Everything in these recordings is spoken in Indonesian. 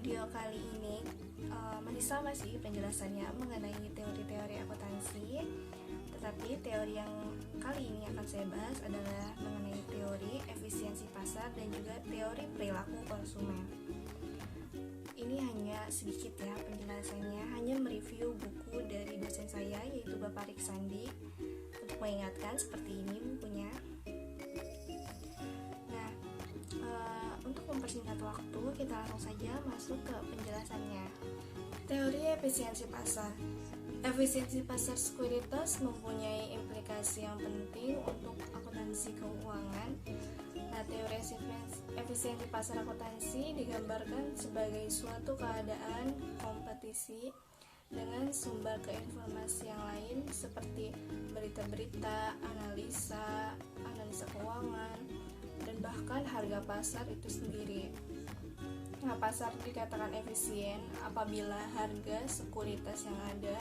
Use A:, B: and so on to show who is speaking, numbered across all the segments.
A: video kali ini masih sama sih penjelasannya mengenai teori-teori akuntansi. Tetapi teori yang kali ini akan saya bahas adalah mengenai teori efisiensi pasar dan juga teori perilaku konsumen. Ini hanya sedikit ya penjelasannya, hanya mereview buku dari dosen saya yaitu Bapak Riksandi. Untuk mengingatkan seperti ini bukunya. Nah, untuk mempersingkat waktu, kita langsung saja masuk ke penjelasannya. Teori efisiensi pasar. Efisiensi pasar sekuritas mempunyai implikasi yang penting untuk akuntansi keuangan. Nah, teori efisiensi pasar akuntansi digambarkan sebagai suatu keadaan kompetisi dengan sumber ke informasi yang lain seperti berita-berita, analisa keuangan, dan bahkan harga pasar itu sendiri. Nah, pasar dikatakan efisien apabila harga sekuritas yang ada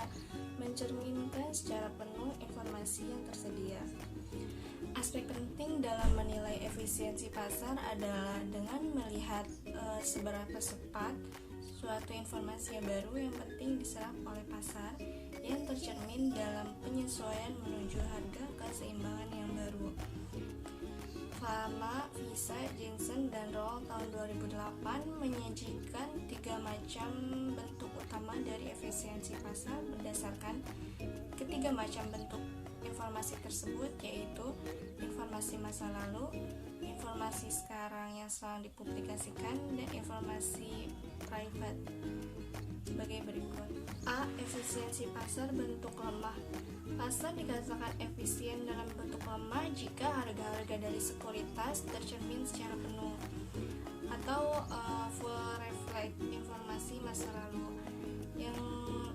A: mencerminkan secara penuh informasi yang tersedia. Aspek penting dalam menilai efisiensi pasar adalah dengan melihat seberapa cepat suatu informasi yang baru yang penting diserap oleh pasar yang tercermin dalam penyesuaian menuju harga keseimbangan yang baru. Fama, Visa, Jensen, dan Roll tahun 2008 menyajikan 3 macam bentuk utama dari efisiensi pasar berdasarkan ketiga macam bentuk informasi tersebut, yaitu informasi masa lalu, informasi sekarang yang sedang dipublikasikan, dan informasi private sebagai berikut. A. Efisiensi pasar bentuk lemah. Pasar dikatakan efisien dalam bentuk lemah jika harga-harga dari sekuritas tercermin secara penuh atau full reflect informasi masa lalu. Yang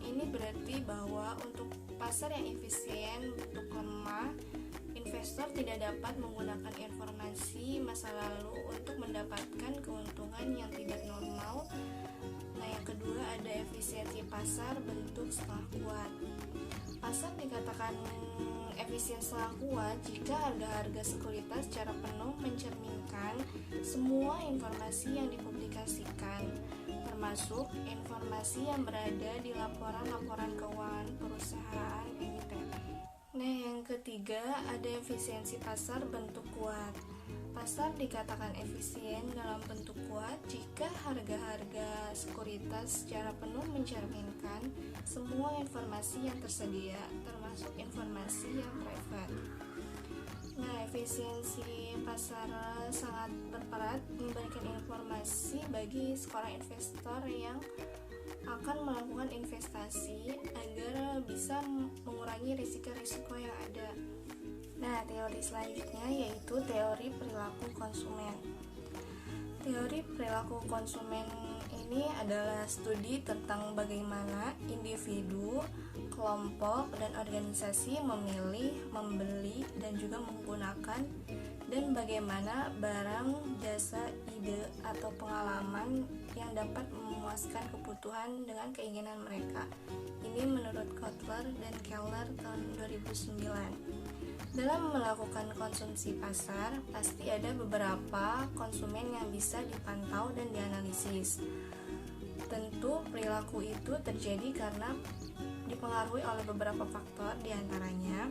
A: ini berarti bahwa untuk pasar yang efisien bentuk lemah, investor tidak dapat menggunakan informasi masa lalu untuk mendapatkan keuntungan yang tidak normal. Nah, yang kedua ada efisiensi pasar bentuk setengah kuat. Pasar dikatakan efisien setengah kuat jika harga-harga sekuritas secara penuh mencerminkan semua informasi yang dipublikasikan, termasuk informasi yang berada di laporan-laporan keuangan perusahaan emiten. Nah, yang ketiga ada efisiensi pasar bentuk kuat. Pasar dikatakan efisien dalam bentuk kuat jika harga-harga sekuritas secara penuh mencerminkan semua informasi yang tersedia, termasuk informasi yang private. Nah, efisiensi pasar sangat berperan memberikan informasi bagi seorang investor yang akan melakukan investasi agar bisa mengurangi risiko-risiko yang ada. Nah, teori selanjutnya yaitu teori perilaku konsumen. Teori perilaku konsumen ini adalah studi tentang bagaimana individu, kelompok, dan organisasi memilih, membeli, dan juga menggunakan, dan bagaimana barang, jasa, ide, atau pengalaman yang dapat memuaskan kebutuhan dengan keinginan mereka. Ini menurut Kotler dan Keller tahun 2009. Dalam melakukan konsumsi pasar, pasti ada beberapa konsumen yang bisa dipantau dan dianalisis. Tentu perilaku itu terjadi karena dipengaruhi oleh beberapa faktor, diantaranya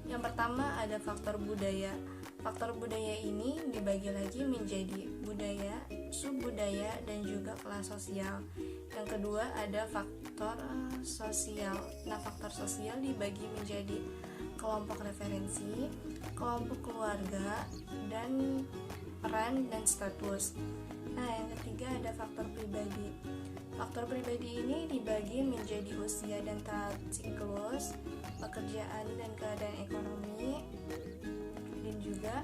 A: yang pertama ada faktor budaya. Faktor budaya ini dibagi lagi menjadi budaya, subbudaya, dan juga kelas sosial. Yang kedua ada faktor sosial. Nah, faktor sosial dibagi menjadi kelompok referensi, kelompok keluarga, dan peran dan status. Nah, yang ketiga ada faktor pribadi. Faktor pribadi ini dibagi menjadi usia dan tahap siklus, pekerjaan dan keadaan ekonomi, dan juga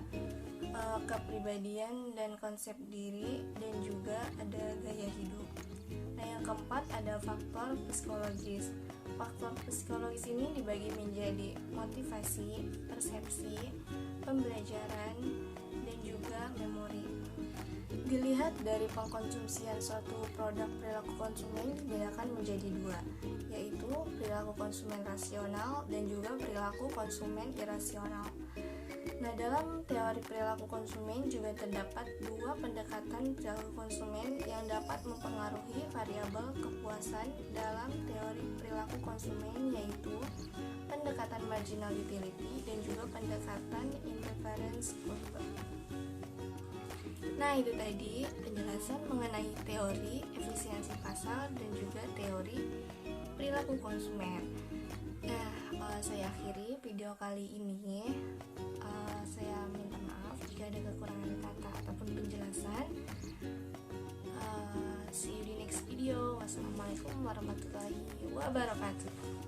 A: kepribadian dan konsep diri, dan juga ada gaya hidup. Nah, yang keempat ada faktor psikologis. Faktor psikologis ini dibagi menjadi motivasi, persepsi, pembelajaran, dan juga memori. Dilihat dari pengkonsumsian suatu produk, perilaku konsumen dibedakan menjadi dua, yaitu perilaku konsumen rasional dan juga perilaku konsumen irasional. Nah, dalam teori perilaku konsumen juga terdapat dua pendekatan perilaku konsumen yang dapat mempengaruhi variabel kepuasan dalam teori perilaku konsumen, yaitu pendekatan marginal utility dan juga pendekatan interference curve. Nah, itu tadi penjelasan mengenai teori efisiensi pasar dan juga teori perilaku konsumen. Nah, saya akhiri video kali ini. Saya minta maaf jika ada kekurangan kata ataupun penjelasan. See you di next video. Wassalamualaikum warahmatullahi wabarakatuh.